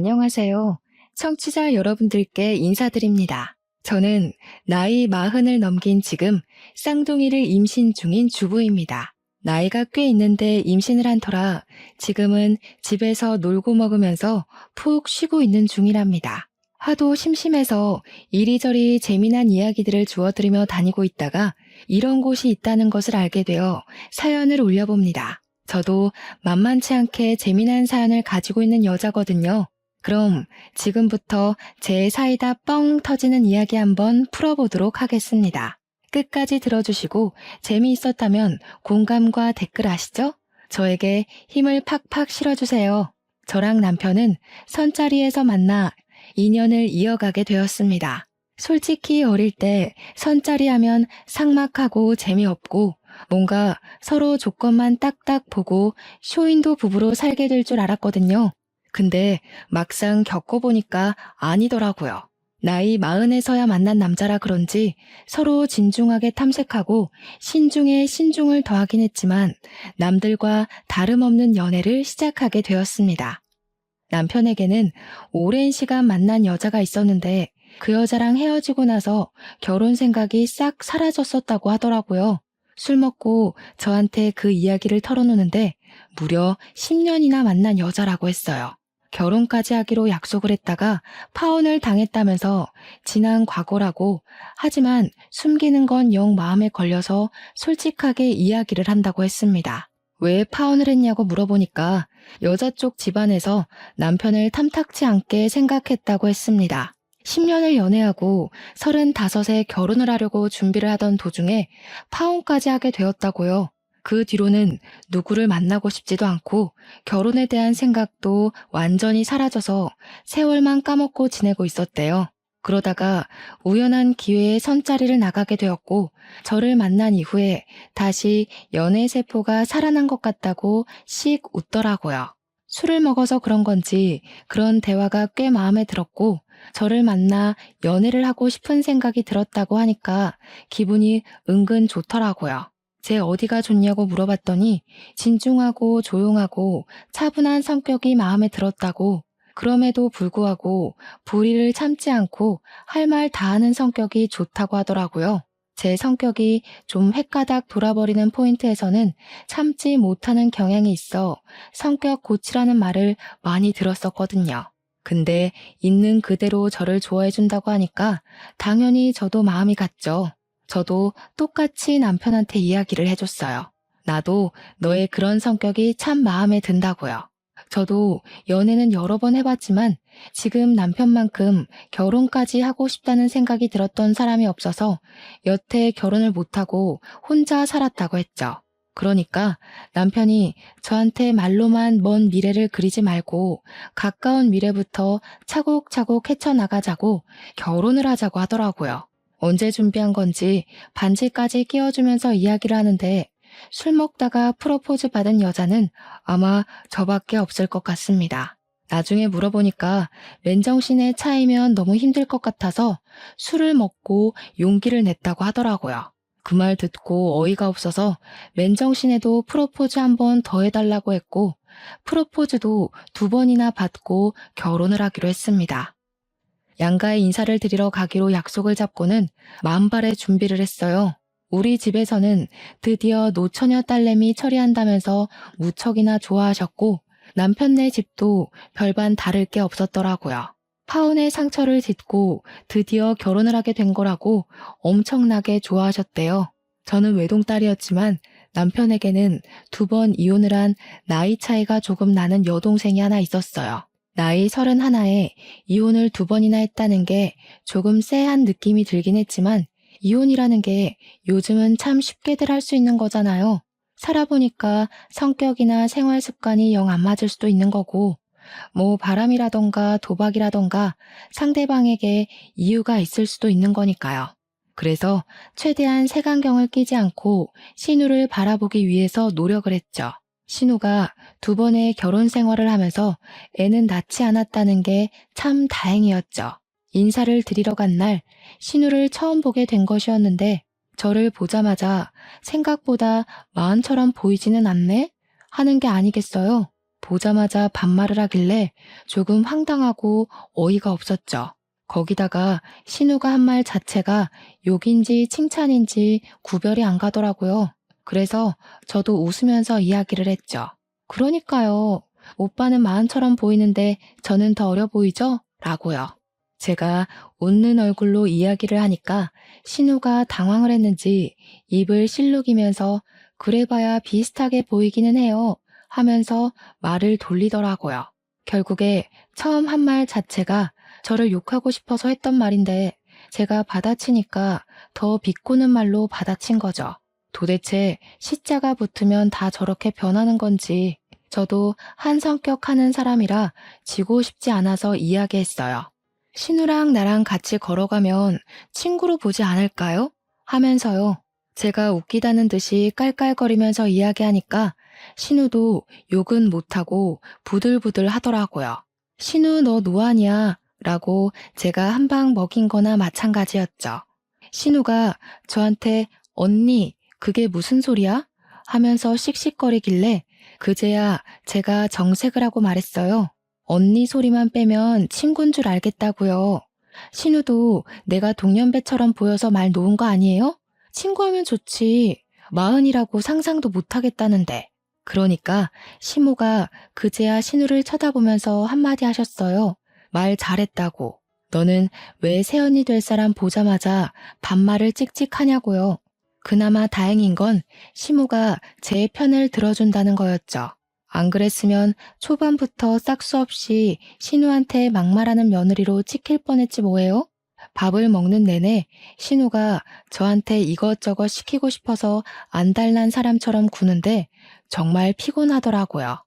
안녕하세요. 청취자 여러분들께 인사드립니다. 저는 나이 40을 넘긴 지금 쌍둥이를 임신 중인 주부입니다. 나이가 꽤 있는데 임신을 한 터라 지금은 집에서 놀고 먹으면서 푹 쉬고 있는 중이랍니다. 하도 심심해서 이리저리 재미난 이야기들을 주워들으며 다니고 있다가 이런 곳이 있다는 것을 알게 되어 사연을 올려봅니다. 저도 만만치 않게 재미난 사연을 가지고 있는 여자거든요. 그럼 지금부터 제 사이다 뻥 터지는 이야기 한번 풀어보도록 하겠습니다. 끝까지 들어주시고 재미있었다면 공감과 댓글 아시죠? 저에게 힘을 팍팍 실어주세요. 저랑 남편은 선자리에서 만나 인연을 이어가게 되었습니다. 솔직히 어릴 때 선자리 하면 삭막하고 재미없고 뭔가 서로 조건만 딱딱 보고 쇼윈도 부부로 살게 될 줄 알았거든요. 근데 막상 겪어보니까 아니더라고요. 나이 40에서야 만난 남자라 그런지 서로 진중하게 탐색하고 신중에 신중을 더하긴 했지만 남들과 다름없는 연애를 시작하게 되었습니다. 남편에게는 오랜 시간 만난 여자가 있었는데 그 여자랑 헤어지고 나서 결혼 생각이 싹 사라졌었다고 하더라고요. 술 먹고 저한테 그 이야기를 털어놓는데 무려 10년이나 만난 여자라고 했어요. 결혼까지 하기로 약속을 했다가 파혼을 당했다면서 지난 과거라고 하지만 숨기는 건 영 마음에 걸려서 솔직하게 이야기를 한다고 했습니다. 왜 파혼을 했냐고 물어보니까 여자 쪽 집안에서 남편을 탐탁치 않게 생각했다고 했습니다. 10년을 연애하고 35에 결혼을 하려고 준비를 하던 도중에 파혼까지 하게 되었다고요. 그 뒤로는 누구를 만나고 싶지도 않고 결혼에 대한 생각도 완전히 사라져서 세월만 까먹고 지내고 있었대요. 그러다가 우연한 기회에 선자리를 나가게 되었고 저를 만난 이후에 다시 연애 세포가 살아난 것 같다고 씩 웃더라고요. 술을 먹어서 그런 건지 그런 대화가 꽤 마음에 들었고 저를 만나 연애를 하고 싶은 생각이 들었다고 하니까 기분이 은근 좋더라고요. 제 어디가 좋냐고 물어봤더니 진중하고 조용하고 차분한 성격이 마음에 들었다고 그럼에도 불구하고 불의를 참지 않고 할 말 다 하는 성격이 좋다고 하더라고요. 제 성격이 좀 헷가닥 돌아버리는 포인트에서는 참지 못하는 경향이 있어 성격 고치라는 말을 많이 들었었거든요. 근데 있는 그대로 저를 좋아해준다고 하니까 당연히 저도 마음이 갔죠. 저도 똑같이 남편한테 이야기를 해줬어요. 나도 너의 그런 성격이 참 마음에 든다고요. 저도 연애는 여러 번 해봤지만 지금 남편만큼 결혼까지 하고 싶다는 생각이 들었던 사람이 없어서 여태 결혼을 못하고 혼자 살았다고 했죠. 그러니까 남편이 저한테 말로만 먼 미래를 그리지 말고 가까운 미래부터 차곡차곡 헤쳐나가자고 결혼을 하자고 하더라고요. 언제 준비한 건지 반지까지 끼워주면서 이야기를 하는데 술 먹다가 프로포즈 받은 여자는 아마 저밖에 없을 것 같습니다. 나중에 물어보니까 맨정신에 차이면 너무 힘들 것 같아서 술을 먹고 용기를 냈다고 하더라고요. 그 말 듣고 어이가 없어서 맨정신에도 프로포즈 한 번 더 해달라고 했고 프로포즈도 2번이나 받고 결혼을 하기로 했습니다. 양가에 인사를 드리러 가기로 약속을 잡고는 만발의 준비를 했어요. 우리 집에서는 드디어 노처녀 딸내미 처리한다면서 무척이나 좋아하셨고 남편네 집도 별반 다를 게 없었더라고요. 파혼의 상처를 딛고 드디어 결혼을 하게 된 거라고 엄청나게 좋아하셨대요. 저는 외동딸이었지만 남편에게는 2번 이혼을 한 나이 차이가 조금 나는 여동생이 하나 있었어요. 나이 31에 이혼을 2번이나 했다는 게 조금 쎄한 느낌이 들긴 했지만 이혼이라는 게 요즘은 참 쉽게들 할 수 있는 거잖아요. 살아보니까 성격이나 생활 습관이 영 안 맞을 수도 있는 거고 뭐 바람이라던가 도박이라던가 상대방에게 이유가 있을 수도 있는 거니까요. 그래서 최대한 색안경을 끼지 않고 신우를 바라보기 위해서 노력을 했죠. 신우가 2번의 결혼 생활을 하면서 애는 낳지 않았다는 게 참 다행이었죠. 인사를 드리러 간 날 신우를 처음 보게 된 것이었는데 저를 보자마자 생각보다 마흔처럼 보이지는 않네? 하는 게 아니겠어요. 보자마자 반말을 하길래 조금 황당하고 어이가 없었죠. 거기다가 신우가 한 말 자체가 욕인지 칭찬인지 구별이 안 가더라고요. 그래서 저도 웃으면서 이야기를 했죠. 그러니까요. 오빠는 마흔처럼 보이는데 저는 더 어려 보이죠? 라고요. 제가 웃는 얼굴로 이야기를 하니까 신우가 당황을 했는지 입을 실룩이면서 그래봐야 비슷하게 보이기는 해요 하면서 말을 돌리더라고요. 결국에 처음 한 말 자체가 저를 욕하고 싶어서 했던 말인데 제가 받아치니까 더 비꼬는 말로 받아친 거죠. 도대체 시자가 붙으면 다 저렇게 변하는 건지 저도 한 성격 하는 사람이라 지고 싶지 않아서 이야기했어요. 신우랑 나랑 같이 걸어가면 친구로 보지 않을까요? 하면서요. 제가 웃기다는 듯이 깔깔거리면서 이야기하니까 신우도 욕은 못하고 부들부들 하더라고요. 신우 너 노안이야 라고 제가 한 방 먹인 거나 마찬가지였죠. 신우가 저한테 언니 그게 무슨 소리야? 하면서 씩씩거리길래 그제야 제가 정색을 하고 말했어요. 언니 소리만 빼면 친구인 줄 알겠다고요. 신우도 내가 동년배처럼 보여서 말 놓은 거 아니에요? 친구하면 좋지. 마흔이라고 상상도 못하겠다는데. 그러니까 시모가 그제야 신우를 쳐다보면서 한마디 하셨어요. 말 잘했다고. 너는 왜 새언니 될 사람 보자마자 반말을 찍찍하냐고요. 그나마 다행인 건 시모가 제 편을 들어준다는 거였죠. 안 그랬으면 초반부터 싹수 없이 신우한테 막말하는 며느리로 찍힐 뻔했지 뭐예요? 밥을 먹는 내내 신우가 저한테 이것저것 시키고 싶어서 안달난 사람처럼 구는데 정말 피곤하더라고요.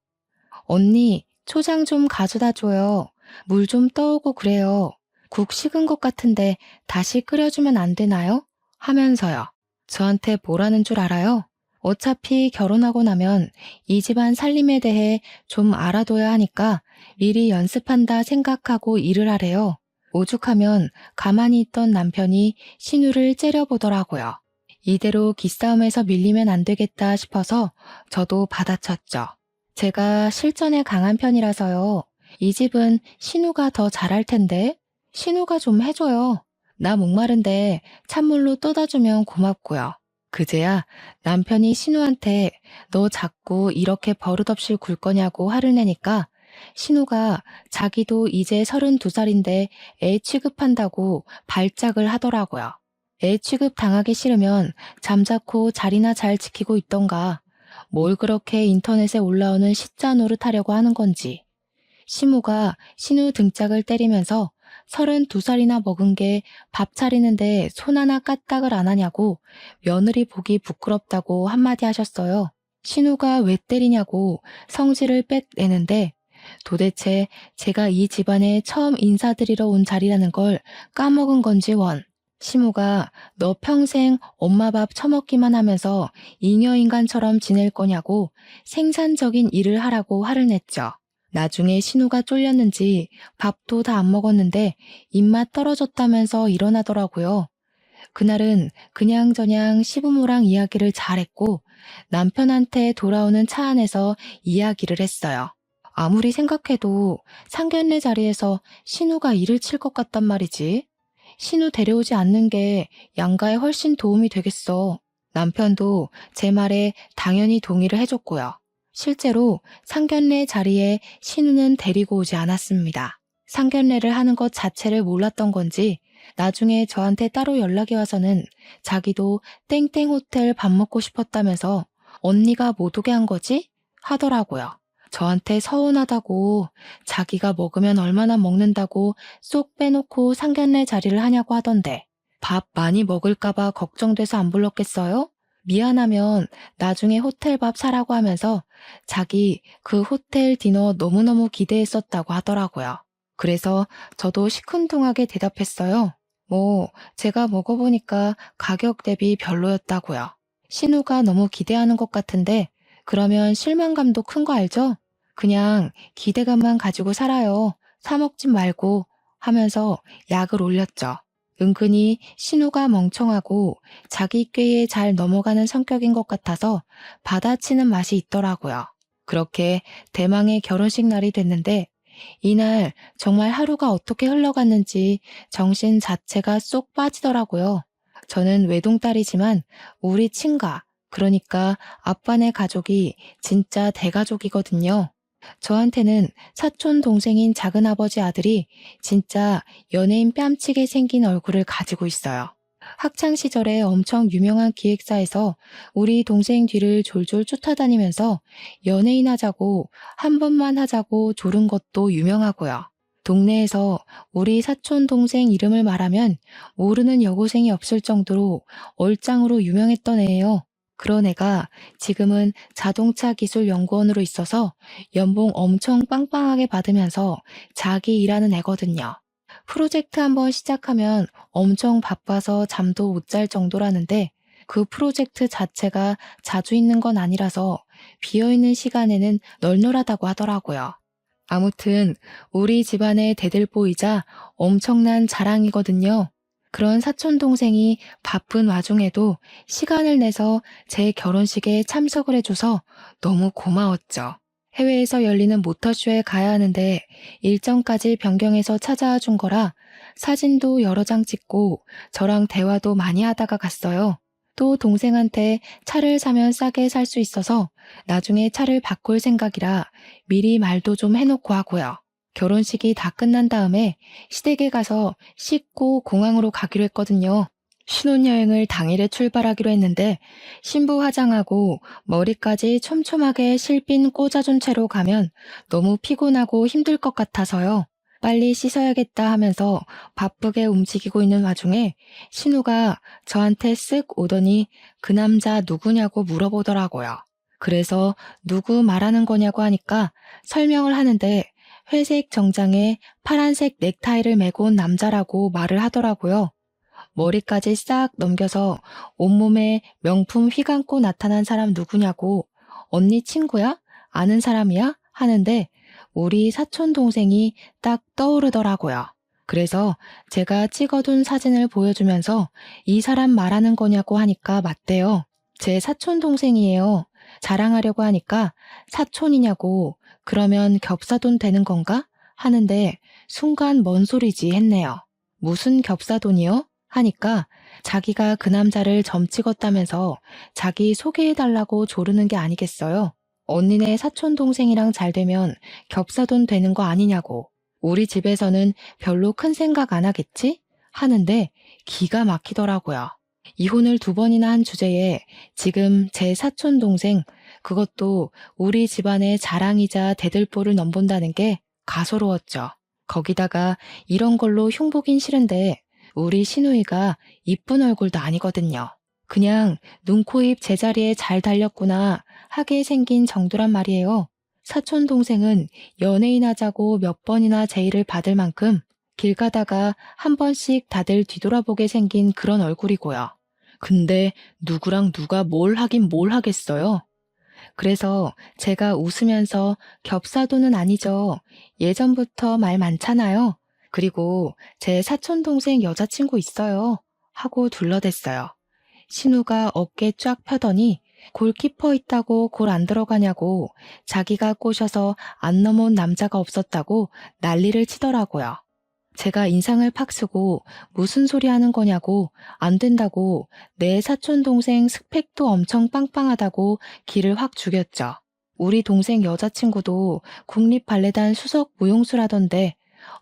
언니, 초장 좀 가져다 줘요. 물 좀 떠오고 그래요. 국 식은 것 같은데 다시 끓여주면 안 되나요? 하면서요. 저한테 뭐라는 줄 알아요? 어차피 결혼하고 나면 이 집안 살림에 대해 좀 알아둬야 하니까 미리 연습한다 생각하고 일을 하래요. 오죽하면 가만히 있던 남편이 신우를 째려보더라고요. 이대로 기싸움에서 밀리면 안 되겠다 싶어서 저도 받아쳤죠. 제가 실전에 강한 편이라서요. 이 집은 신우가 더 잘할 텐데 신우가 좀 해줘요. 나 목마른데 찬물로 떠다주면 고맙고요. 그제야 남편이 신우한테 너 자꾸 이렇게 버릇없이 굴 거냐고 화를 내니까 신우가 자기도 이제 32살인데 애 취급한다고 발작을 하더라고요. 애 취급 당하기 싫으면 잠자코 자리나 잘 지키고 있던가 뭘 그렇게 인터넷에 올라오는 시자 노릇하려고 하는 건지. 시모가 신우 등짝을 때리면서 32살이나 먹은 게 밥 차리는데 손 하나 까딱을 안 하냐고 며느리 보기 부끄럽다고 한마디 하셨어요. 신우가 왜 때리냐고 성질을 빽내는데 도대체 제가 이 집안에 처음 인사드리러 온 자리라는 걸 까먹은 건지 원. 시모가 너 평생 엄마 밥 처먹기만 하면서 잉여인간처럼 지낼 거냐고 생산적인 일을 하라고 화를 냈죠. 나중에 신우가 쫄렸는지 밥도 다 안 먹었는데 입맛 떨어졌다면서 일어나더라고요. 그날은 그냥저냥 시부모랑 이야기를 잘했고 남편한테 돌아오는 차 안에서 이야기를 했어요. 아무리 생각해도 상견례 자리에서 신우가 일을 칠 것 같단 말이지. 신우 데려오지 않는 게 양가에 훨씬 도움이 되겠어. 남편도 제 말에 당연히 동의를 해줬고요. 실제로 상견례 자리에 신우는 데리고 오지 않았습니다. 상견례를 하는 것 자체를 몰랐던 건지 나중에 저한테 따로 연락이 와서는 자기도 땡땡 호텔 밥 먹고 싶었다면서 언니가 못 오게 한 거지? 하더라고요. 저한테 서운하다고 자기가 먹으면 얼마나 먹는다고 쏙 빼놓고 상견례 자리를 하냐고 하던데 밥 많이 먹을까봐 걱정돼서 안 불렀겠어요? 미안하면 나중에 호텔 밥 사라고 하면서 자기 그 호텔 디너 너무너무 기대했었다고 하더라고요. 그래서 저도 시큰둥하게 대답했어요. 뭐 제가 먹어보니까 가격 대비 별로였다고요. 신우가 너무 기대하는 것 같은데 그러면 실망감도 큰 거 알죠? 그냥 기대감만 가지고 살아요. 사 먹지 말고 하면서 약을 올렸죠. 은근히 신우가 멍청하고 자기 꾀에 잘 넘어가는 성격인 것 같아서 받아치는 맛이 있더라고요. 그렇게 대망의 결혼식 날이 됐는데 이날 정말 하루가 어떻게 흘러갔는지 정신 자체가 쏙 빠지더라고요. 저는 외동딸이지만 우리 친가, 그러니까 아빠네 가족이 진짜 대가족이거든요. 저한테는 사촌 동생인 작은아버지 아들이 진짜 연예인 뺨치게 생긴 얼굴을 가지고 있어요. 학창 시절에 엄청 유명한 기획사에서 우리 동생 뒤를 졸졸 쫓아다니면서 연예인 하자고 한 번만 하자고 조른 것도 유명하고요. 동네에서 우리 사촌 동생 이름을 말하면 모르는 여고생이 없을 정도로 얼짱으로 유명했던 애예요. 그런 애가 지금은 자동차 기술 연구원으로 있어서 연봉 엄청 빵빵하게 받으면서 자기 일하는 애거든요. 프로젝트 한번 시작하면 엄청 바빠서 잠도 못 잘 정도라는데 그 프로젝트 자체가 자주 있는 건 아니라서 비어있는 시간에는 널널하다고 하더라고요. 아무튼 우리 집안의 대들보이자 엄청난 자랑이거든요. 그런 사촌 동생이 바쁜 와중에도 시간을 내서 제 결혼식에 참석을 해줘서 너무 고마웠죠. 해외에서 열리는 모터쇼에 가야 하는데 일정까지 변경해서 찾아와 준 거라 사진도 여러 장 찍고 저랑 대화도 많이 하다가 갔어요. 또 동생한테 차를 사면 싸게 살 수 있어서 나중에 차를 바꿀 생각이라 미리 말도 좀 해놓고 하고요. 결혼식이 다 끝난 다음에 시댁에 가서 씻고 공항으로 가기로 했거든요. 신혼여행을 당일에 출발하기로 했는데 신부 화장하고 머리까지 촘촘하게 실핀 꽂아준 채로 가면 너무 피곤하고 힘들 것 같아서요. 빨리 씻어야겠다 하면서 바쁘게 움직이고 있는 와중에 신우가 저한테 쓱 오더니 그 남자 누구냐고 물어보더라고요. 그래서 누구 말하는 거냐고 하니까 설명을 하는데 회색 정장에 파란색 넥타이를 메고 온 남자라고 말을 하더라고요. 머리까지 싹 넘겨서 온몸에 명품 휘감고 나타난 사람 누구냐고 언니 친구야? 아는 사람이야? 하는데 우리 사촌 동생이 딱 떠오르더라고요. 그래서 제가 찍어둔 사진을 보여주면서 이 사람 말하는 거냐고 하니까 맞대요. 제 사촌 동생이에요. 자랑하려고 하니까 사촌이냐고 그러면 겹사돈 되는 건가? 하는데 순간 뭔 소리지 했네요. 무슨 겹사돈이요? 하니까 자기가 그 남자를 점 찍었다면서 자기 소개해달라고 조르는 게 아니겠어요? 언니네 사촌 동생이랑 잘 되면 겹사돈 되는 거 아니냐고. 우리 집에서는 별로 큰 생각 안 하겠지? 하는데 기가 막히더라고요. 이혼을 2번이나 한 주제에 지금 제 사촌 동생, 그것도 우리 집안의 자랑이자 대들보를 넘본다는 게 가소로웠죠. 거기다가 이런 걸로 흉보긴 싫은데 우리 시누이가 이쁜 얼굴도 아니거든요. 그냥 눈, 코, 입 제자리에 잘 달렸구나 하게 생긴 정도란 말이에요. 사촌 동생은 연예인 하자고 몇 번이나 제의를 받을 만큼 길 가다가 한 번씩 다들 뒤돌아보게 생긴 그런 얼굴이고요. 근데 누구랑 누가 뭘 하긴 뭘 하겠어요. 그래서 제가 웃으면서 겹사도는 아니죠. 예전부터 말 많잖아요. 그리고 제 사촌 동생 여자친구 있어요. 하고 둘러댔어요. 신우가 어깨 쫙 펴더니 골키퍼 있다고 골 안 들어가냐고 자기가 꼬셔서 안 넘어온 남자가 없었다고 난리를 치더라고요. 제가 인상을 팍 쓰고 무슨 소리 하는 거냐고 안 된다고 내 사촌 동생 스펙도 엄청 빵빵하다고 기를 확 죽였죠. 우리 동생 여자친구도 국립발레단 수석 무용수라던데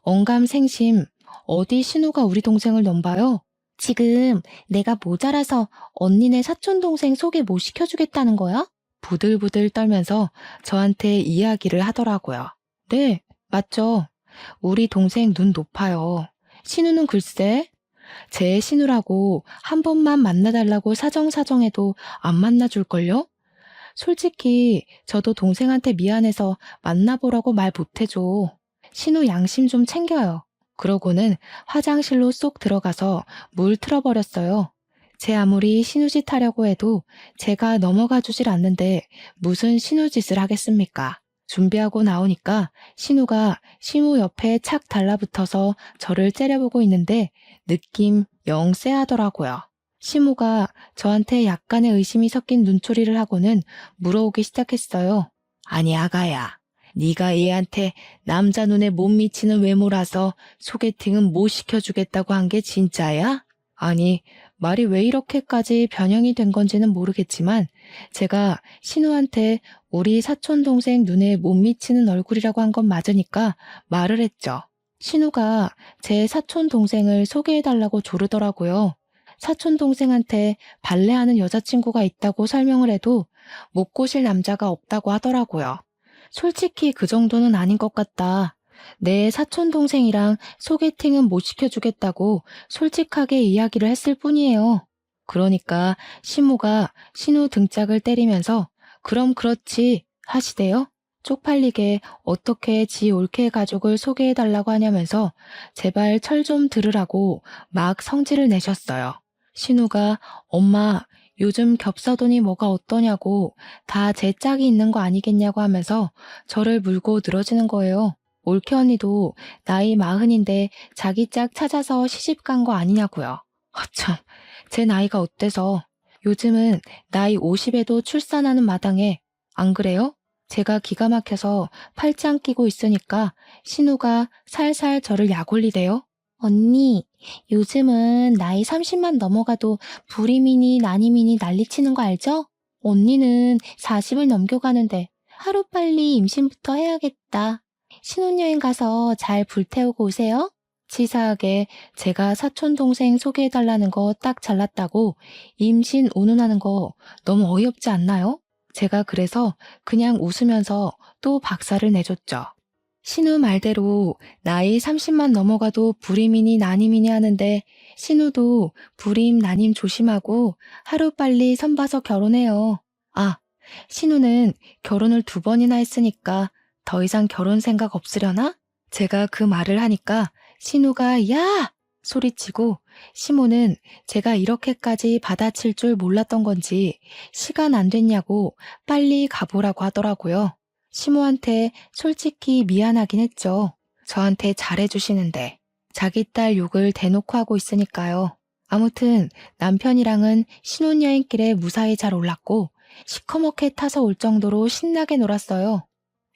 언감생심 어디 신우가 우리 동생을 넘봐요? 지금 내가 모자라서 언니네 사촌 동생 소개 못 시켜주겠다는 거야? 부들부들 떨면서 저한테 이야기를 하더라고요. 네, 맞죠. 우리 동생 눈 높아요. 신우는 글쎄, 제 신우라고 한 번만 만나달라고 사정사정해도 안 만나줄걸요? 솔직히 저도 동생한테 미안해서 만나보라고 말 못해줘. 신우 양심 좀 챙겨요. 그러고는 화장실로 쏙 들어가서 물 틀어버렸어요. 제 아무리 신우짓 하려고 해도 제가 넘어가 주질 않는데 무슨 신우짓을 하겠습니까? 준비하고 나오니까 신우가 시무 옆에 착 달라붙어서 저를 째려보고 있는데 느낌 영 쎄하더라고요. 시무가 저한테 약간의 의심이 섞인 눈초리를 하고는 물어오기 시작했어요. 아니 아가야, 네가 얘한테 남자 눈에 못 미치는 외모라서 소개팅은 못 시켜주겠다고 한 게 진짜야? 아니, 말이 왜 이렇게까지 변형이 된 건지는 모르겠지만 제가 신우한테 우리 사촌동생 눈에 못 미치는 얼굴이라고 한 건 맞으니까 말을 했죠. 신우가 제 사촌동생을 소개해달라고 조르더라고요. 사촌동생한테 발레하는 여자친구가 있다고 설명을 해도 못 꼬실 남자가 없다고 하더라고요. 솔직히 그 정도는 아닌 것 같다. 내 사촌동생이랑 소개팅은 못 시켜주겠다고 솔직하게 이야기를 했을 뿐이에요. 그러니까 신우가 신우 등짝을 때리면서 그럼 그렇지 하시대요. 쪽팔리게 어떻게 지 올케 가족을 소개해달라고 하냐면서 제발 철 좀 들으라고 막 성질을 내셨어요. 신우가 엄마 요즘 겹사돈이 뭐가 어떠냐고 다 제 짝이 있는 거 아니겠냐고 하면서 저를 물고 늘어지는 거예요. 올케 언니도 나이 40인데 자기 짝 찾아서 시집 간 거 아니냐고요. 참, 제 나이가 어때서 요즘은 나이 50에도 출산하는 마당에 안 그래요? 제가 기가 막혀서 팔짱 끼고 있으니까 신우가 살살 저를 약올리대요. 언니, 요즘은 나이 30만 넘어가도 불임이니 난임이니 난리치는 거 알죠? 언니는 40을 넘겨가는데 하루빨리 임신부터 해야겠다. 신혼여행 가서 잘 불태우고 오세요. 치사하게 제가 사촌동생 소개해달라는 거 딱 잘났다고 임신 운운하는 거 너무 어이없지 않나요? 제가 그래서 그냥 웃으면서 또 박살을 내줬죠. 신우 말대로 나이 30만 넘어가도 불임이니 난임이니 하는데 신우도 불임 난임 조심하고 하루빨리 선봐서 결혼해요. 아, 신우는 결혼을 2번이나 했으니까 더 이상 결혼 생각 없으려나? 제가 그 말을 하니까 신우가 야! 소리치고 시모는 제가 이렇게까지 받아칠 줄 몰랐던 건지 시간 안 됐냐고 빨리 가보라고 하더라고요. 시모한테 솔직히 미안하긴 했죠. 저한테 잘해주시는데 자기 딸 욕을 대놓고 하고 있으니까요. 아무튼 남편이랑은 신혼여행길에 무사히 잘 올랐고 시커멓게 타서 올 정도로 신나게 놀았어요.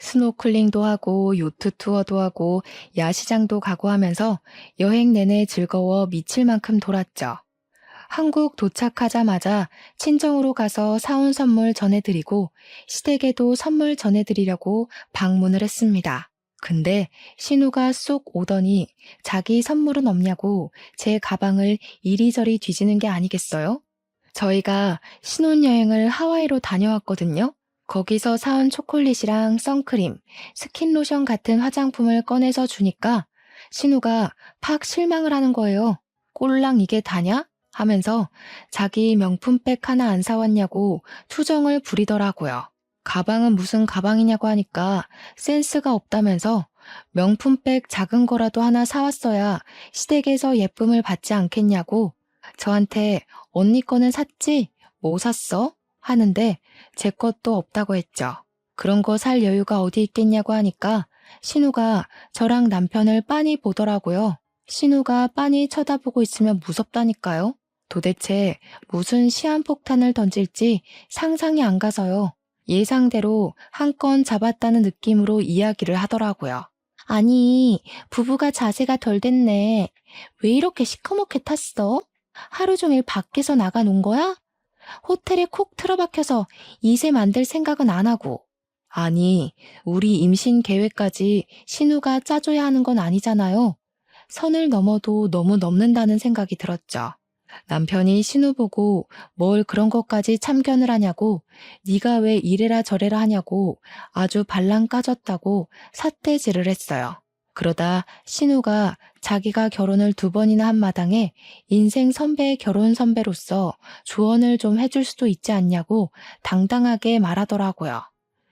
스노클링도 하고 요트 투어도 하고 야시장도 가고 하면서 여행 내내 즐거워 미칠 만큼 돌았죠. 한국 도착하자마자 친정으로 가서 사온 선물 전해드리고 시댁에도 선물 전해드리려고 방문을 했습니다. 근데 신우가 쏙 오더니 자기 선물은 없냐고 제 가방을 이리저리 뒤지는 게 아니겠어요? 저희가 신혼여행을 하와이로 다녀왔거든요. 거기서 사온 초콜릿이랑 선크림, 스킨로션 같은 화장품을 꺼내서 주니까 신우가 팍 실망을 하는 거예요. 꼴랑 이게 다냐? 하면서 자기 명품백 하나 안 사왔냐고 투정을 부리더라고요. 가방은 무슨 가방이냐고 하니까 센스가 없다면서 명품백 작은 거라도 하나 사왔어야 시댁에서 예쁨을 받지 않겠냐고 저한테 언니 거는 샀지? 뭐 샀어? 하는데 제 것도 없다고 했죠. 그런 거 살 여유가 어디 있겠냐고 하니까 신우가 저랑 남편을 빤히 보더라고요. 신우가 빤히 쳐다보고 있으면 무섭다니까요. 도대체 무슨 시한폭탄을 던질지 상상이 안 가서요. 예상대로 한 건 잡았다는 느낌으로 이야기를 하더라고요. 아니, 부부가 자세가 덜 됐네. 왜 이렇게 시커멓게 탔어? 하루 종일 밖에서 나가 논 거야? 호텔에 콕 틀어박혀서 이세 만들 생각은 안 하고. 아니, 우리 임신 계획까지 신우가 짜줘야 하는 건 아니잖아요. 선을 넘어도 너무 넘는다는 생각이 들었죠. 남편이 신우 보고 뭘 그런 것까지 참견을 하냐고 네가 왜 이래라 저래라 하냐고 아주 발랑 까졌다고 삿대질을 했어요. 그러다 신우가 자기가 결혼을 2번이나 한 마당에 인생 선배의 결혼 선배로서 조언을 좀 해줄 수도 있지 않냐고 당당하게 말하더라고요.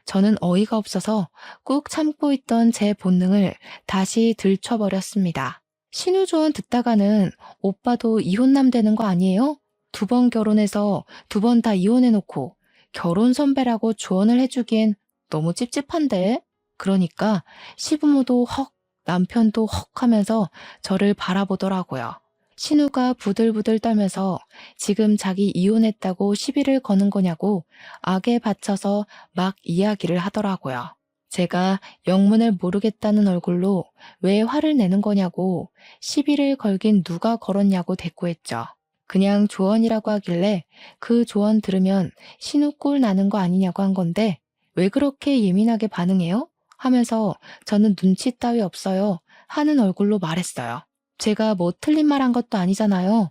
저는 어이가 없어서 꾹 참고 있던 제 본능을 다시 들춰버렸습니다. 신우 조언 듣다가는 오빠도 이혼남 되는 거 아니에요? 2번 결혼해서 2번 다 이혼해놓고 결혼 선배라고 조언을 해주기엔 너무 찝찝한데? 그러니까 시부모도 헉, 남편도 헉 하면서 저를 바라보더라고요. 신우가 부들부들 떨면서 지금 자기 이혼했다고 시비를 거는 거냐고 악에 받쳐서 막 이야기를 하더라고요. 제가 영문을 모르겠다는 얼굴로 왜 화를 내는 거냐고 시비를 걸긴 누가 걸었냐고 대꾸했죠. 그냥 조언이라고 하길래 그 조언 들으면 신우 꼴 나는 거 아니냐고 한 건데 왜 그렇게 예민하게 반응해요? 하면서 저는 눈치 따위 없어요 하는 얼굴로 말했어요. 제가 뭐 틀린 말 한 것도 아니잖아요.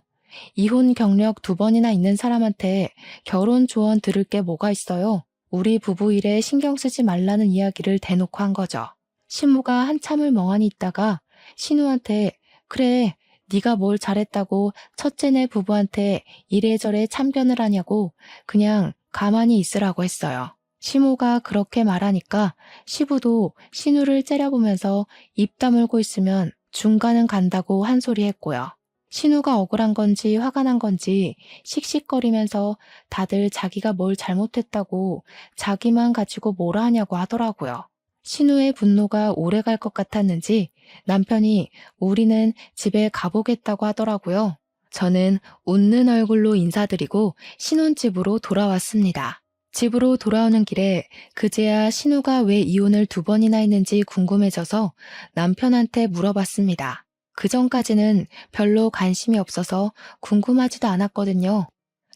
이혼 경력 2번이나 있는 사람한테 결혼 조언 들을 게 뭐가 있어요? 우리 부부 일에 신경 쓰지 말라는 이야기를 대놓고 한 거죠. 신우가 한참을 멍하니 있다가 신우한테 그래 네가 뭘 잘했다고 첫째네 부부한테 이래저래 참견을 하냐고 그냥 가만히 있으라고 했어요. 시모가 그렇게 말하니까 시부도 신우를 째려보면서 입 다물고 있으면 중간은 간다고 한 소리 했고요. 신우가 억울한 건지 화가 난 건지 씩씩거리면서 다들 자기가 뭘 잘못했다고 자기만 가지고 뭐라 하냐고 하더라고요. 신우의 분노가 오래 갈 것 같았는지 남편이 우리는 집에 가보겠다고 하더라고요. 저는 웃는 얼굴로 인사드리고 신혼집으로 돌아왔습니다. 집으로 돌아오는 길에 그제야 신우가 왜 이혼을 2번이나 했는지 궁금해져서 남편한테 물어봤습니다. 그 전까지는 별로 관심이 없어서 궁금하지도 않았거든요.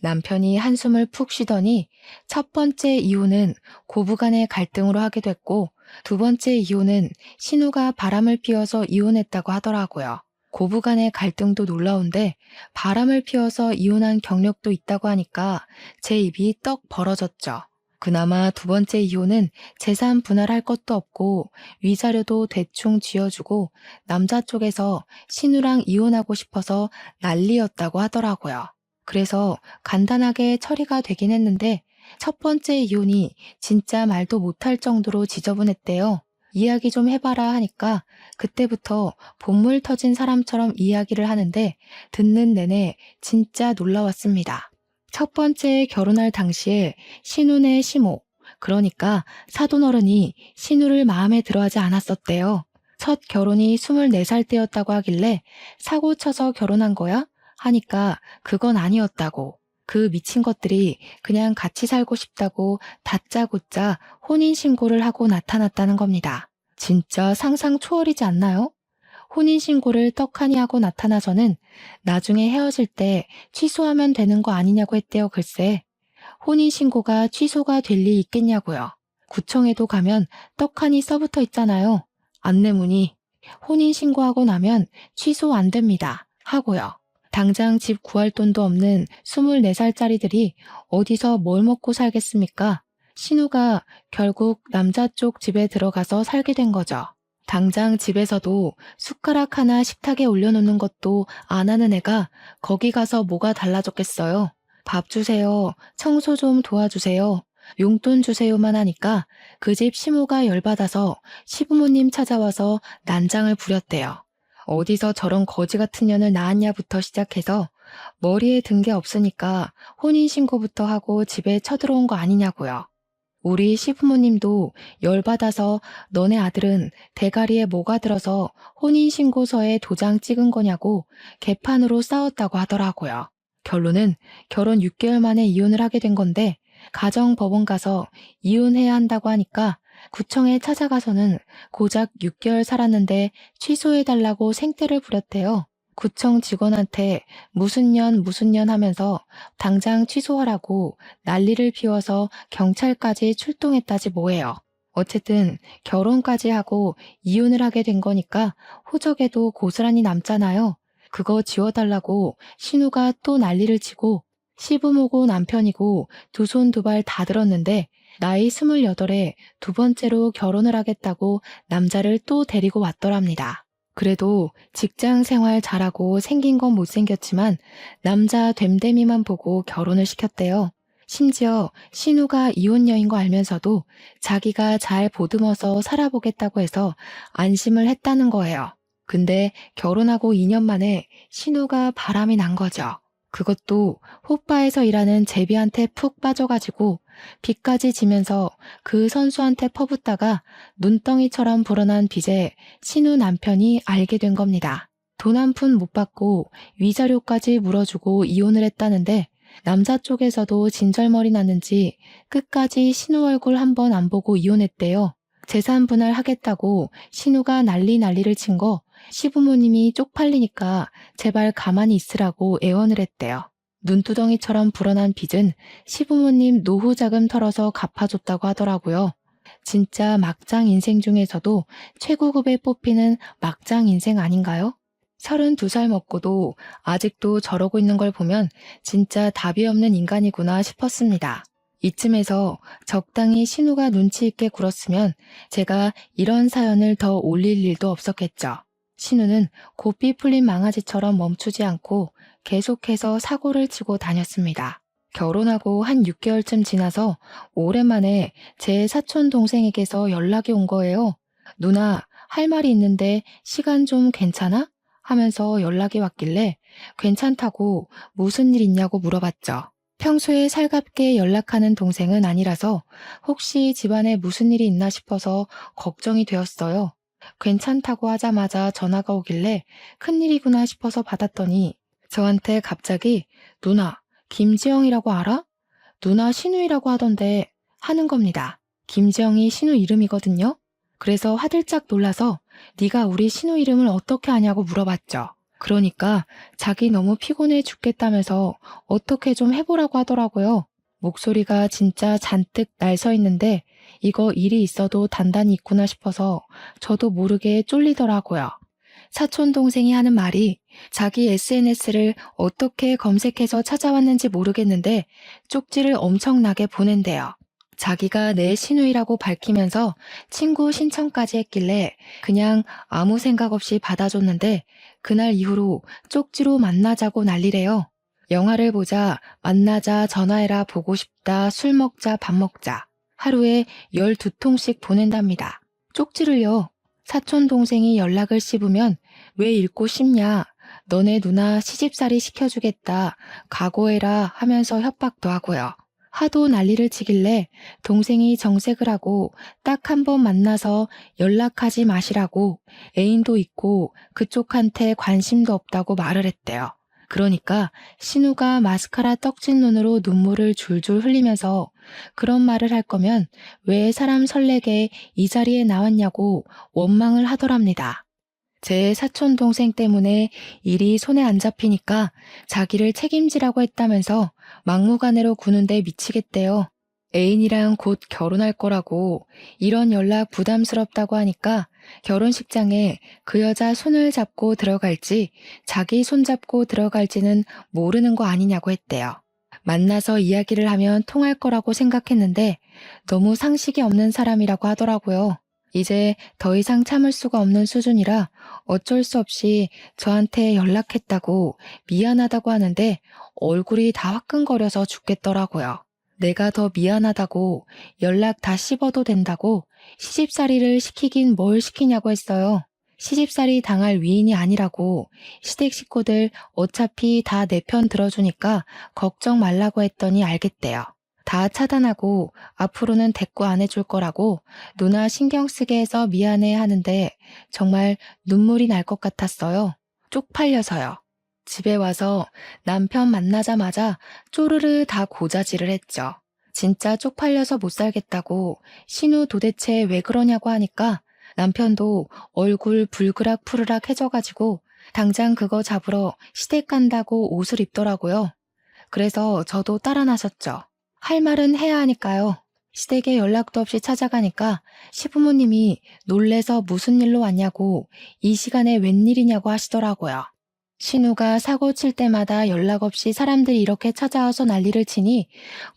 남편이 한숨을 푹 쉬더니 첫 번째 이혼은 고부간의 갈등으로 하게 됐고 2번째 이혼은 신우가 바람을 피워서 이혼했다고 하더라고요. 고부간의 갈등도 놀라운데 바람을 피워서 이혼한 경력도 있다고 하니까 제 입이 떡 벌어졌죠. 그나마 2번째 이혼은 재산 분할할 것도 없고 위자료도 대충 쥐어주고 남자 쪽에서 신우랑 이혼하고 싶어서 난리였다고 하더라고요. 그래서 간단하게 처리가 되긴 했는데 첫 번째 이혼이 진짜 말도 못할 정도로 지저분했대요. 이야기 좀 해봐라 하니까 그때부터 본물 터진 사람처럼 이야기를 하는데 듣는 내내 진짜 놀라웠습니다. 첫 번째 결혼할 당시에 신우네 시모, 그러니까 사돈어른이 신우를 마음에 들어하지 않았었대요. 첫 결혼이 24살 때였다고 하길래 사고 쳐서 결혼한 거야? 하니까 그건 아니었다고. 그 미친 것들이 그냥 같이 살고 싶다고 다짜고짜 혼인신고를 하고 나타났다는 겁니다. 진짜 상상 초월이지 않나요? 혼인신고를 떡하니 하고 나타나서는 나중에 헤어질 때 취소하면 되는 거 아니냐고 했대요, 글쎄. 혼인신고가 취소가 될 리 있겠냐고요. 구청에도 가면 떡하니 써붙어 있잖아요. 안내문이 혼인신고하고 나면 취소 안 됩니다. 하고요. 당장 집 구할 돈도 없는 24살짜리들이 어디서 뭘 먹고 살겠습니까? 신우가 결국 남자 쪽 집에 들어가서 살게 된 거죠. 당장 집에서도 숟가락 하나 식탁에 올려놓는 것도 안 하는 애가 거기 가서 뭐가 달라졌겠어요. 밥 주세요. 청소 좀 도와주세요. 용돈 주세요만 하니까 그 집 시모가 열받아서 시부모님 찾아와서 난장을 부렸대요. 어디서 저런 거지 같은 년을 낳았냐부터 시작해서 머리에 든 게 없으니까 혼인신고부터 하고 집에 쳐들어온 거 아니냐고요. 우리 시부모님도 열받아서 너네 아들은 대가리에 뭐가 들어서 혼인신고서에 도장 찍은 거냐고 개판으로 싸웠다고 하더라고요. 결론은 결혼 6개월 만에 이혼을 하게 된 건데 가정법원 가서 이혼해야 한다고 하니까 구청에 찾아가서는 고작 6개월 살았는데 취소해달라고 생떼를 부렸대요. 구청 직원한테 무슨 년 하면서 당장 취소하라고 난리를 피워서 경찰까지 출동했다지 뭐예요. 어쨌든 결혼까지 하고 이혼을 하게 된 거니까 호적에도 고스란히 남잖아요. 그거 지워달라고 신우가 또 난리를 치고 시부모고 남편이고 두 손 두 발 다 들었는데 나이 28에 2번째로 결혼을 하겠다고 남자를 또 데리고 왔더랍니다. 그래도 직장 생활 잘하고 생긴 건 못생겼지만 남자 됨됨이만 보고 결혼을 시켰대요. 심지어 신우가 이혼 여인 거 알면서도 자기가 잘 보듬어서 살아보겠다고 해서 안심을 했다는 거예요. 근데 결혼하고 2년 만에 신우가 바람이 난 거죠. 그것도 호빠에서 일하는 제비한테 푹 빠져가지고 빚까지 지면서 그 선수한테 퍼붓다가 눈덩이처럼 불어난 빚에 신우 남편이 알게 된 겁니다. 돈 한 푼 못 받고 위자료까지 물어주고 이혼을 했다는데 남자 쪽에서도 진절머리 났는지 끝까지 신우 얼굴 한 번 안 보고 이혼했대요. 재산 분할하겠다고 신우가 난리를 친 거 시부모님이 쪽팔리니까 제발 가만히 있으라고 애원을 했대요. 눈두덩이처럼 불어난 빚은 시부모님 노후 자금 털어서 갚아줬다고 하더라고요. 진짜 막장 인생 중에서도 최고급에 뽑히는 막장 인생 아닌가요? 32살 먹고도 아직도 저러고 있는 걸 보면 진짜 답이 없는 인간이구나 싶었습니다. 이쯤에서 적당히 신우가 눈치 있게 굴었으면 제가 이런 사연을 더 올릴 일도 없었겠죠. 신우는 고삐 풀린 망아지처럼 멈추지 않고 계속해서 사고를 치고 다녔습니다. 결혼하고 한 6개월쯤 지나서 오랜만에 제 사촌 동생에게서 연락이 온 거예요. 누나, 할 말이 있는데 시간 좀 괜찮아? 하면서 연락이 왔길래 괜찮다고 무슨 일 있냐고 물어봤죠. 평소에 살갑게 연락하는 동생은 아니라서 혹시 집안에 무슨 일이 있나 싶어서 걱정이 되었어요. 괜찮다고 하자마자 전화가 오길래 큰일이구나 싶어서 받았더니 저한테 갑자기 누나, 김지영이라고 알아? 누나 신우이라고 하던데 하는 겁니다. 김지영이 신우 이름이거든요. 그래서 화들짝 놀라서 네가 우리 신우 이름을 어떻게 아냐고 물어봤죠. 그러니까 자기 너무 피곤해 죽겠다면서 어떻게 좀 해보라고 하더라고요. 목소리가 진짜 잔뜩 날서 있는데 이거 일이 있어도 단단히 있구나 싶어서 저도 모르게 쫄리더라고요. 사촌 동생이 하는 말이 자기 SNS를 어떻게 검색해서 찾아왔는지 모르겠는데 쪽지를 엄청나게 보낸대요. 자기가 내 신우이라고 밝히면서 친구 신청까지 했길래 그냥 아무 생각 없이 받아줬는데 그날 이후로 쪽지로 만나자고 난리래요. 영화를 보자, 만나자, 전화해라, 보고 싶다, 술 먹자, 밥 먹자. 하루에 12통씩 보낸답니다. 쪽지를요. 사촌 동생이 연락을 씹으면 왜 읽고 싶냐? 너네 누나 시집살이 시켜주겠다. 각오해라 하면서 협박도 하고요. 하도 난리를 치길래 동생이 정색을 하고 딱 한 번 만나서 연락하지 마시라고 애인도 있고 그쪽한테 관심도 없다고 말을 했대요. 그러니까 신우가 마스카라 떡진 눈으로 눈물을 줄줄 흘리면서 그런 말을 할 거면 왜 사람 설레게 이 자리에 나왔냐고 원망을 하더랍니다. 제 사촌 동생 때문에 일이 손에 안 잡히니까 자기를 책임지라고 했다면서 막무가내로 구는데 미치겠대요. 애인이랑 곧 결혼할 거라고 이런 연락 부담스럽다고 하니까 결혼식장에 그 여자 손을 잡고 들어갈지 자기 손 잡고 들어갈지는 모르는 거 아니냐고 했대요. 만나서 이야기를 하면 통할 거라고 생각했는데 너무 상식이 없는 사람이라고 하더라고요. 이제 더 이상 참을 수가 없는 수준이라 어쩔 수 없이 저한테 연락했다고 미안하다고 하는데 얼굴이 다 화끈거려서 죽겠더라고요. 내가 더 미안하다고 연락 다 씹어도 된다고 시집살이를 시키긴 뭘 시키냐고 했어요. 시집살이 당할 위인이 아니라고 시댁 식구들 어차피 다 내 편 들어주니까 걱정 말라고 했더니 알겠대요. 다 차단하고 앞으로는 대꾸 안 해줄 거라고 누나 신경 쓰게 해서 미안해 하는데 정말 눈물이 날 것 같았어요. 쪽팔려서요. 집에 와서 남편 만나자마자 쪼르르 다 고자질을 했죠. 진짜 쪽팔려서 못 살겠다고 신우 도대체 왜 그러냐고 하니까 남편도 얼굴 불그락 푸르락 해져가지고 당장 그거 잡으러 시댁 간다고 옷을 입더라고요. 그래서 저도 따라 나섰죠. 할 말은 해야 하니까요. 시댁에 연락도 없이 찾아가니까 시부모님이 놀래서 무슨 일로 왔냐고 이 시간에 웬일이냐고 하시더라고요. 신우가 사고 칠 때마다 연락 없이 사람들이 이렇게 찾아와서 난리를 치니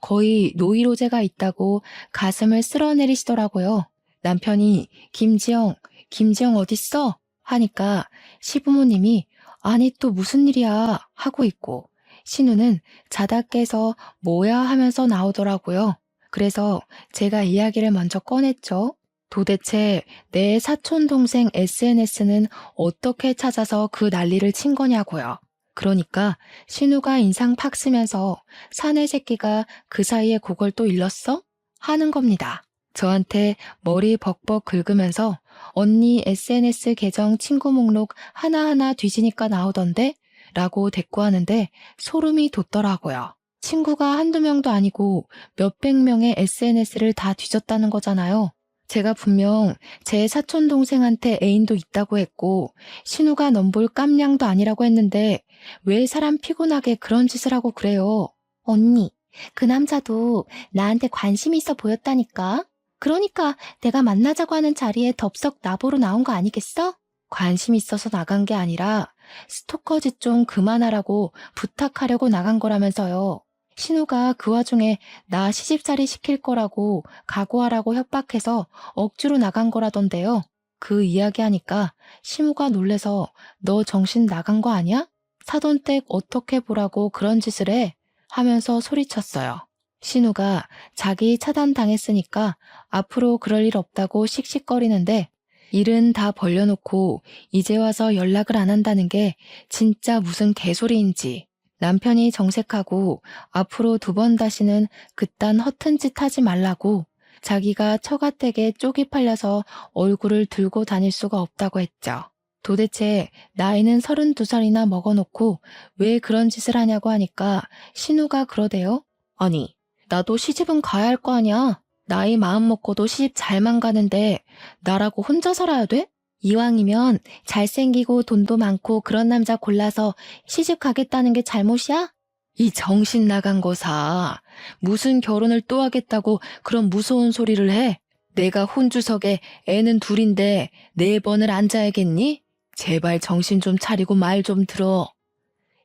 거의 노이로제가 있다고 가슴을 쓸어내리시더라고요. 남편이 김지영 어딨어? 하니까 시부모님이 아니 또 무슨 일이야 하고 있고 신우는 자다 깨서 뭐야 하면서 나오더라고요. 그래서 제가 이야기를 먼저 꺼냈죠. 도대체 내 사촌 동생 SNS는 어떻게 찾아서 그 난리를 친 거냐고요. 그러니까 신우가 인상 팍 쓰면서 사내 새끼가 그 사이에 그걸 또 일렀어? 하는 겁니다. 저한테 머리 벅벅 긁으면서 언니 SNS 계정 친구 목록 하나하나 뒤지니까 나오던데? 라고 대꾸하는데 소름이 돋더라고요. 친구가 한두 명도 아니고 몇백 명의 SNS를 다 뒤졌다는 거잖아요. 제가 분명 제 사촌 동생한테 애인도 있다고 했고 신우가 넘볼 깜냥도 아니라고 했는데 왜 사람 피곤하게 그런 짓을 하고 그래요? 언니, 그 남자도 나한테 관심 있어 보였다니까. 그러니까 내가 만나자고 하는 자리에 덥석 나보러 나온 거 아니겠어? 관심 있어서 나간 게 아니라 스토커 짓 좀 그만하라고 부탁하려고 나간 거라면서요. 신우가 그 와중에 나 시집살이 시킬 거라고 각오하라고 협박해서 억지로 나간 거라던데요. 그 이야기하니까 시무가 놀래서 너 정신 나간 거 아니야? 사돈댁 어떻게 보라고 그런 짓을 해? 하면서 소리쳤어요. 신우가 자기 차단당했으니까 앞으로 그럴 일 없다고 씩씩거리는데 일은 다 벌려놓고 이제 와서 연락을 안 한다는 게 진짜 무슨 개소리인지. 남편이 정색하고 앞으로 2번 다시는 그딴 허튼 짓 하지 말라고 자기가 처가댁에 쪽이 팔려서 얼굴을 들고 다닐 수가 없다고 했죠. 도대체 나이는 32살이나 먹어놓고 왜 그런 짓을 하냐고 하니까 신우가 그러대요. 아니, 나도 시집은 가야 할 거 아니야. 나이 마음 먹고도 시집 잘만 가는데 나라고 혼자 살아야 돼? 이왕이면 잘생기고 돈도 많고 그런 남자 골라서 시집 가겠다는 게 잘못이야? 이 정신 나간 거사. 무슨 결혼을 또 하겠다고 그런 무서운 소리를 해? 내가 혼주석에 애는 둘인데 4번을 앉아야겠니? 제발 정신 좀 차리고 말 좀 들어.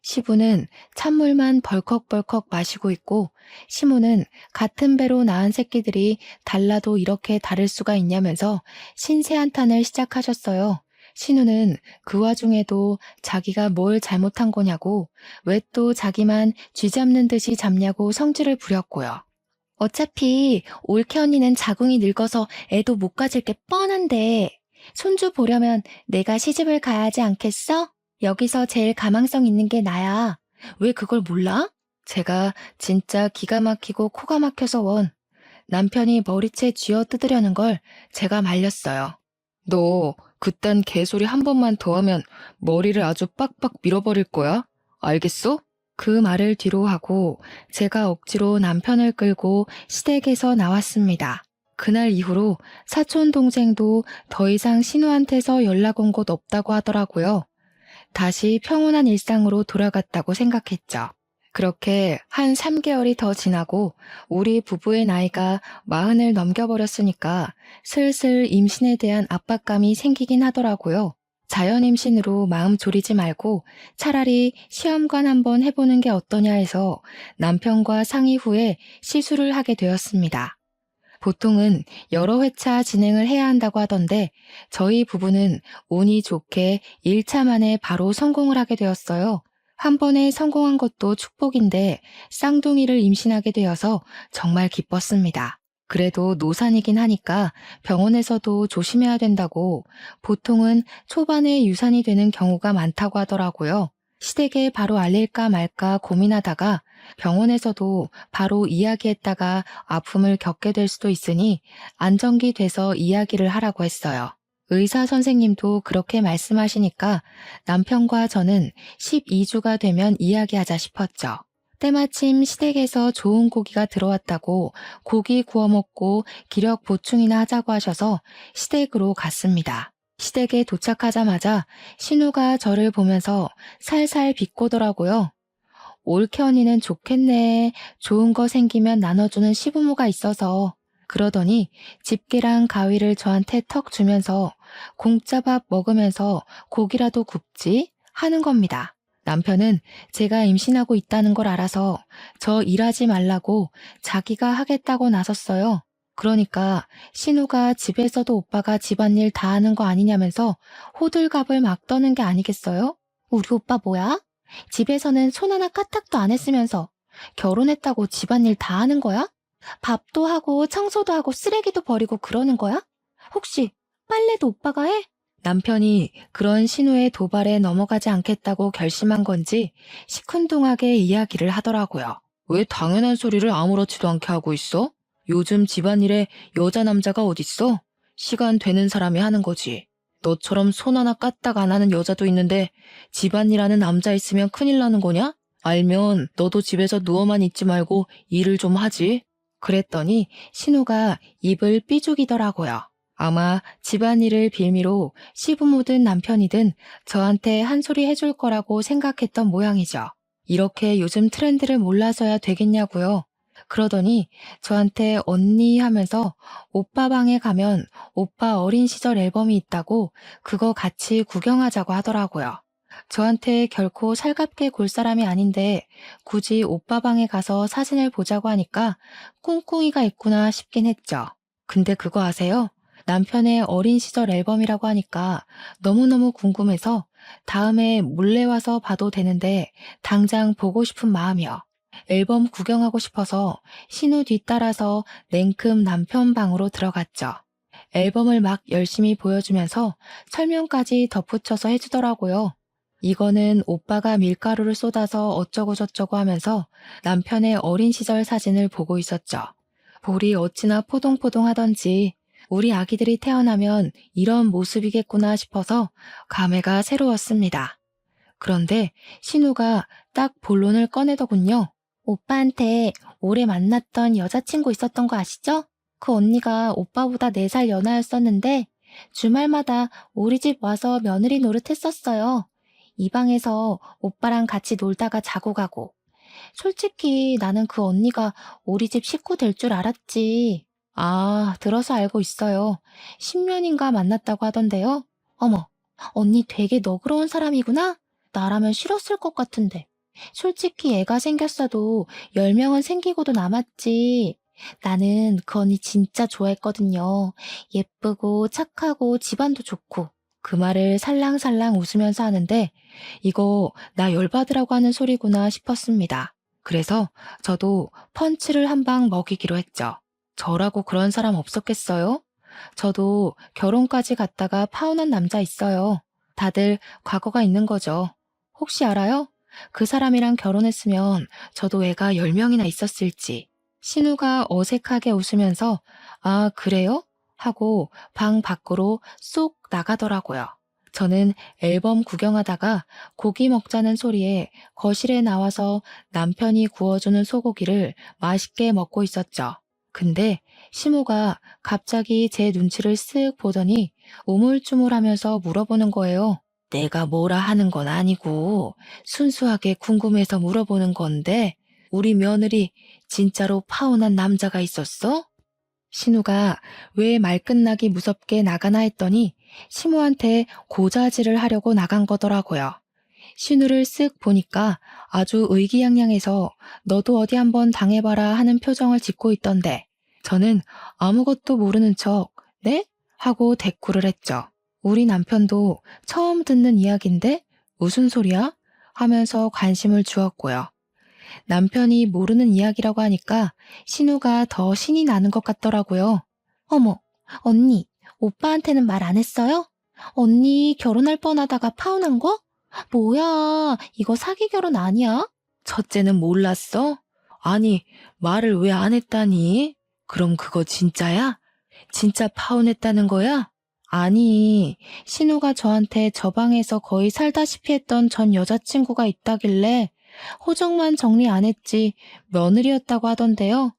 시부는 찬물만 벌컥벌컥 마시고 있고 시모는 같은 배로 낳은 새끼들이 달라도 이렇게 다를 수가 있냐면서 신세한탄을 시작하셨어요. 신우는 그 와중에도 자기가 뭘 잘못한 거냐고 왜 또 자기만 쥐잡는 듯이 잡냐고 성질을 부렸고요. 어차피 올케 언니는 자궁이 늙어서 애도 못 가질 게 뻔한데 손주 보려면 내가 시집을 가야 하지 않겠어? 여기서 제일 가망성 있는 게 나야. 왜 그걸 몰라? 제가 진짜 기가 막히고 코가 막혀서 남편이 머리채 쥐어 뜯으려는 걸 제가 말렸어요. 너 그딴 개소리 한 번만 더 하면 머리를 아주 빡빡 밀어버릴 거야. 알겠어? 그 말을 뒤로 하고 제가 억지로 남편을 끌고 시댁에서 나왔습니다. 그날 이후로 사촌 동생도 더 이상 신우한테서 연락 온 곳 없다고 하더라고요. 다시 평온한 일상으로 돌아갔다고 생각했죠. 그렇게 한 3개월이 더 지나고 우리 부부의 나이가 40을 넘겨버렸으니까 슬슬 임신에 대한 압박감이 생기긴 하더라고요. 자연 임신으로 마음 졸이지 말고 차라리 시험관 한번 해보는 게 어떠냐 해서 남편과 상의 후에 시술을 하게 되었습니다. 보통은 여러 회차 진행을 해야 한다고 하던데 저희 부부는 운이 좋게 1차 만에 바로 성공을 하게 되었어요. 한 번에 성공한 것도 축복인데 쌍둥이를 임신하게 되어서 정말 기뻤습니다. 그래도 노산이긴 하니까 병원에서도 조심해야 된다고 보통은 초반에 유산이 되는 경우가 많다고 하더라고요. 시댁에 바로 알릴까 말까 고민하다가 병원에서도 바로 이야기했다가 아픔을 겪게 될 수도 있으니 안정기 돼서 이야기를 하라고 했어요. 의사 선생님도 그렇게 말씀하시니까 남편과 저는 12주가 되면 이야기하자 싶었죠. 때마침 시댁에서 좋은 고기가 들어왔다고 고기 구워 먹고 기력 보충이나 하자고 하셔서 시댁으로 갔습니다. 시댁에 도착하자마자 신우가 저를 보면서 살살 비꼬더라고요. 올케 언니는 좋겠네. 좋은 거 생기면 나눠주는 시부모가 있어서. 그러더니 집게랑 가위를 저한테 턱 주면서 공짜 밥 먹으면서 고기라도 굽지 하는 겁니다. 남편은 제가 임신하고 있다는 걸 알아서 저 일하지 말라고 자기가 하겠다고 나섰어요. 그러니까 신우가 집에서도 오빠가 집안일 다 하는 거 아니냐면서 호들갑을 막 떠는 게 아니겠어요? 우리 오빠 뭐야? 집에서는 손 하나 까딱도 안 했으면서 결혼했다고 집안일 다 하는 거야? 밥도 하고 청소도 하고 쓰레기도 버리고 그러는 거야? 혹시 빨래도 오빠가 해? 남편이 그런 신우의 도발에 넘어가지 않겠다고 결심한 건지 시큰둥하게 이야기를 하더라고요. 왜 당연한 소리를 아무렇지도 않게 하고 있어? 요즘 집안일에 여자 남자가 어딨어? 시간 되는 사람이 하는 거지. 너처럼 손 하나 까딱 안 하는 여자도 있는데 집안일 하는 남자 있으면 큰일 나는 거냐? 알면 너도 집에서 누워만 있지 말고 일을 좀 하지. 그랬더니 신우가 입을 삐죽이더라고요. 아마 집안일을 빌미로 시부모든 남편이든 저한테 한 소리 해줄 거라고 생각했던 모양이죠. 이렇게 요즘 트렌드를 몰라서야 되겠냐고요. 그러더니 저한테 언니 하면서 오빠 방에 가면 오빠 어린 시절 앨범이 있다고 그거 같이 구경하자고 하더라고요. 저한테 결코 살갑게 굴 사람이 아닌데 굳이 오빠 방에 가서 사진을 보자고 하니까 꿍꿍이가 있구나 싶긴 했죠. 근데 그거 아세요? 남편의 어린 시절 앨범이라고 하니까 너무너무 궁금해서 다음에 몰래 와서 봐도 되는데 당장 보고 싶은 마음이요. 앨범 구경하고 싶어서 신우 뒤따라서 냉큼 남편 방으로 들어갔죠. 앨범을 막 열심히 보여주면서 설명까지 덧붙여서 해주더라고요. 이거는 오빠가 밀가루를 쏟아서 어쩌고저쩌고 하면서 남편의 어린 시절 사진을 보고 있었죠. 볼이 어찌나 포동포동하던지 우리 아기들이 태어나면 이런 모습이겠구나 싶어서 감회가 새로웠습니다. 그런데 신우가 딱 본론을 꺼내더군요. 오빠한테 오래 만났던 여자친구 있었던 거 아시죠? 그 언니가 오빠보다 4살 연하였었는데 주말마다 우리 집 와서 며느리 노릇했었어요. 이 방에서 오빠랑 같이 놀다가 자고 가고. 솔직히 나는 그 언니가 우리 집 식구 될 줄 알았지. 아, 들어서 알고 있어요. 10년인가 만났다고 하던데요. 어머, 언니 되게 너그러운 사람이구나? 나라면 싫었을 것 같은데. 솔직히 애가 생겼어도 10명은 생기고도 남았지. 나는 그 언니 진짜 좋아했거든요. 예쁘고 착하고 집안도 좋고. 그 말을 살랑살랑 웃으면서 하는데 이거 나 열받으라고 하는 소리구나 싶었습니다. 그래서 저도 펀치를 한 방 먹이기로 했죠. 저라고 그런 사람 없었겠어요? 저도 결혼까지 갔다가 파혼한 남자 있어요. 다들 과거가 있는 거죠. 혹시 알아요? 그 사람이랑 결혼했으면 저도 애가 10명이나 있었을지. 신우가 어색하게 웃으면서 아, 그래요? 하고 방 밖으로 쏙 나가더라고요. 저는 앨범 구경하다가 고기 먹자는 소리에 거실에 나와서 남편이 구워주는 소고기를 맛있게 먹고 있었죠. 근데 시모가 갑자기 제 눈치를 쓱 보더니 우물쭈물하면서 물어보는 거예요. 내가 뭐라 하는 건 아니고 순수하게 궁금해서 물어보는 건데 우리 며느리 진짜로 파혼한 남자가 있었어? 신우가 왜 말 끝나기 무섭게 나가나 했더니 시모한테 고자질을 하려고 나간 거더라고요. 신우를 쓱 보니까 아주 의기양양해서 너도 어디 한번 당해봐라 하는 표정을 짓고 있던데 저는 아무것도 모르는 척 네? 하고 대꾸를 했죠. 우리 남편도 처음 듣는 이야기인데 무슨 소리야? 하면서 관심을 주었고요. 남편이 모르는 이야기라고 하니까 신우가 더 신이 나는 것 같더라고요. 어머, 언니, 오빠한테는 말 안 했어요? 언니 결혼할 뻔하다가 파혼한 거? 뭐야, 이거 사기 결혼 아니야? 첫째는 몰랐어? 아니, 말을 왜 안 했다니? 그럼 그거 진짜야? 진짜 파혼했다는 거야? 아니, 신우가 저한테 저 방에서 거의 살다시피 했던 전 여자친구가 있다길래 호적만 정리 안 했지 며느리였다고 하던데요.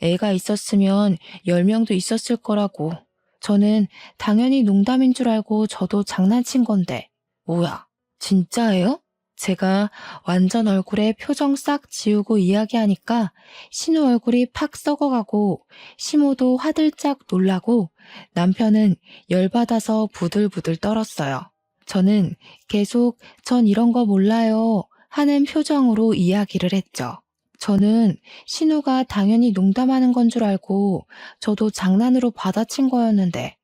애가 있었으면 10명도 있었을 거라고. 저는 당연히 농담인 줄 알고 저도 장난친 건데. 뭐야, 진짜예요? 제가 완전 얼굴에 표정 싹 지우고 이야기하니까 신우 얼굴이 팍 썩어가고 시모도 화들짝 놀라고 남편은 열받아서 부들부들 떨었어요. 저는 계속 전 이런 거 몰라요 하는 표정으로 이야기를 했죠. 저는 신우가 당연히 농담하는 건 줄 알고 저도 장난으로 받아친 거였는데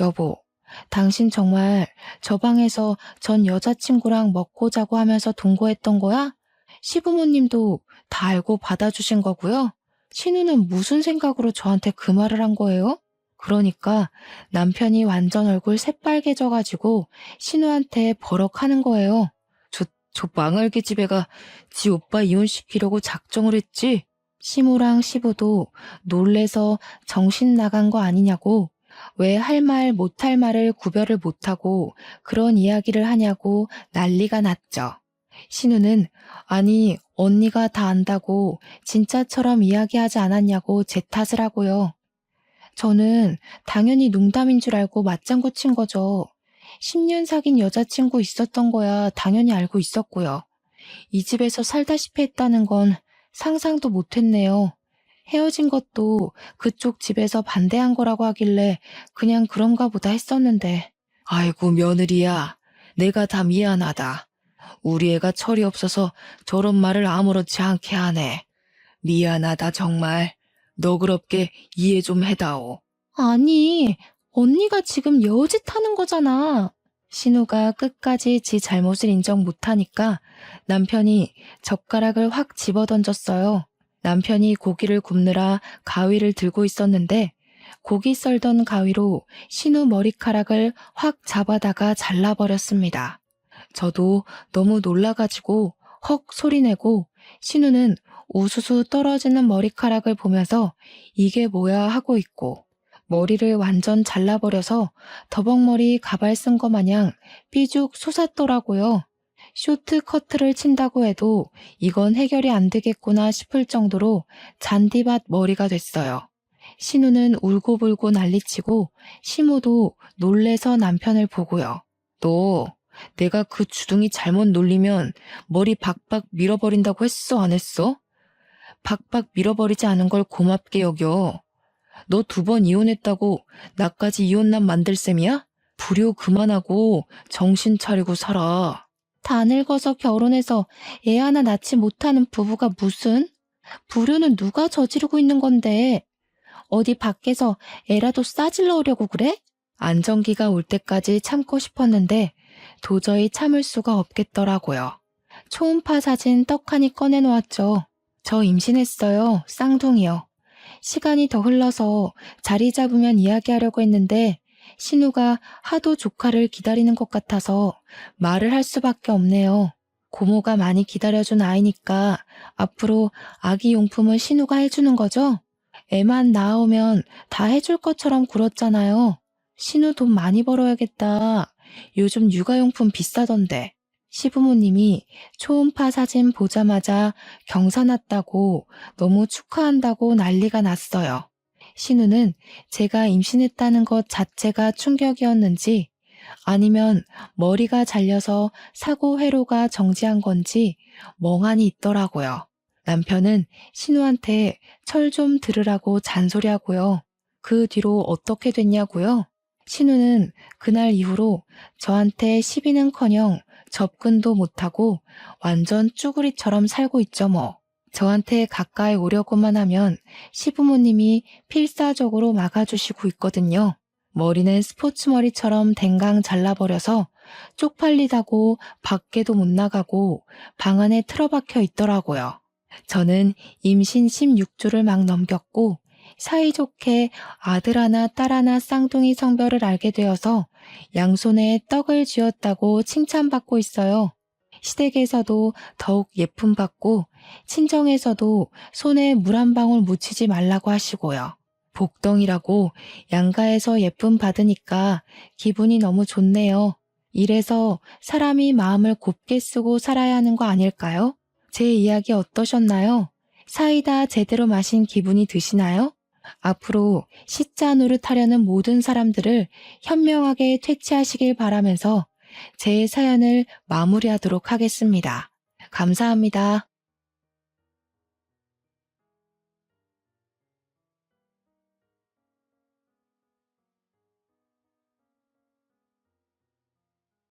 여보, 당신 정말 저 방에서 전 여자친구랑 먹고 자고 하면서 동거했던 거야? 시부모님도 다 알고 받아주신 거고요? 신우는 무슨 생각으로 저한테 그 말을 한 거예요? 그러니까 남편이 완전 얼굴 새빨개져가지고 신우한테 버럭하는 거예요. 저 망할개 집애가 지 오빠 이혼시키려고 작정을 했지? 시모랑 시부도 놀래서 정신 나간 거 아니냐고, 왜 할 말 못할 말을 구별을 못하고 그런 이야기를 하냐고 난리가 났죠. 신우는 아니 언니가 다 안다고 진짜처럼 이야기하지 않았냐고 제 탓을 하고요. 저는 당연히 농담인 줄 알고 맞장구 친 거죠. 10년 사귄 여자친구 있었던 거야 당연히 알고 있었고요. 이 집에서 살다시피 했다는 건 상상도 못했네요. 헤어진 것도 그쪽 집에서 반대한 거라고 하길래 그냥 그런가 보다 했었는데. 아이고 며느리야, 내가 다 미안하다. 우리 애가 철이 없어서 저런 말을 아무렇지 않게 하네. 미안하다 정말. 너그럽게 이해 좀 해다오. 아니, 언니가 지금 여우짓 하는 거잖아. 신우가 끝까지 지 잘못을 인정 못하니까 남편이 젓가락을 확 집어던졌어요. 남편이 고기를 굽느라 가위를 들고 있었는데 고기 썰던 가위로 신우 머리카락을 확 잡아다가 잘라버렸습니다. 저도 너무 놀라가지고 헉 소리내고 신우는 우수수 떨어지는 머리카락을 보면서 이게 뭐야 하고 있고 머리를 완전 잘라버려서 더벅머리 가발 쓴 거 마냥 삐죽 솟았더라고요. 쇼트커트를 친다고 해도 이건 해결이 안 되겠구나 싶을 정도로 잔디밭 머리가 됐어요. 신우는 울고불고 난리치고 시모도 놀래서 남편을 보고요. 너 내가 그 주둥이 잘못 놀리면 머리 박박 밀어버린다고 했어 안 했어? 박박 밀어버리지 않은 걸 고맙게 여겨. 너 2번 이혼했다고 나까지 이혼남 만들 셈이야? 불효 그만하고 정신 차리고 살아. 다 늙어서 결혼해서 애 하나 낳지 못하는 부부가 무슨? 불효는 누가 저지르고 있는 건데? 어디 밖에서 애라도 싸질러 오려고 그래? 안정기가 올 때까지 참고 싶었는데 도저히 참을 수가 없겠더라고요. 초음파 사진 떡하니 꺼내놓았죠. 저 임신했어요. 쌍둥이요. 시간이 더 흘러서 자리 잡으면 이야기하려고 했는데 신우가 하도 조카를 기다리는 것 같아서 말을 할 수밖에 없네요. 고모가 많이 기다려준 아이니까 앞으로 아기 용품은 신우가 해주는 거죠? 애만 낳아오면 다 해줄 것처럼 굴었잖아요. 신우 돈 많이 벌어야겠다. 요즘 육아용품 비싸던데. 시부모님이 초음파 사진 보자마자 경사 났다고 너무 축하한다고 난리가 났어요. 신우는 제가 임신했다는 것 자체가 충격이었는지 아니면 머리가 잘려서 사고 회로가 정지한 건지 멍하니 있더라고요. 남편은 신우한테 철 좀 들으라고 잔소리하고요. 그 뒤로 어떻게 됐냐고요? 신우는 그날 이후로 저한테 시비는커녕 접근도 못하고 완전 쭈구리처럼 살고 있죠 뭐. 저한테 가까이 오려고만 하면 시부모님이 필사적으로 막아주시고 있거든요. 머리는 스포츠 머리처럼 댕강 잘라버려서 쪽팔리다고 밖에도 못 나가고 방 안에 틀어박혀 있더라고요. 저는 임신 16주를 막 넘겼고 사이좋게 아들 하나 딸 하나 쌍둥이 성별을 알게 되어서 양손에 떡을 쥐었다고 칭찬받고 있어요. 시댁에서도 더욱 예쁨 받고 친정에서도 손에 물 한 방울 묻히지 말라고 하시고요. 복덩이라고 양가에서 예쁨 받으니까 기분이 너무 좋네요. 이래서 사람이 마음을 곱게 쓰고 살아야 하는 거 아닐까요? 제 이야기 어떠셨나요? 사이다 제대로 마신 기분이 드시나요? 앞으로 시자 노릇하려는 모든 사람들을 현명하게 퇴치하시길 바라면서 제 사연을 마무리하도록 하겠습니다. 감사합니다.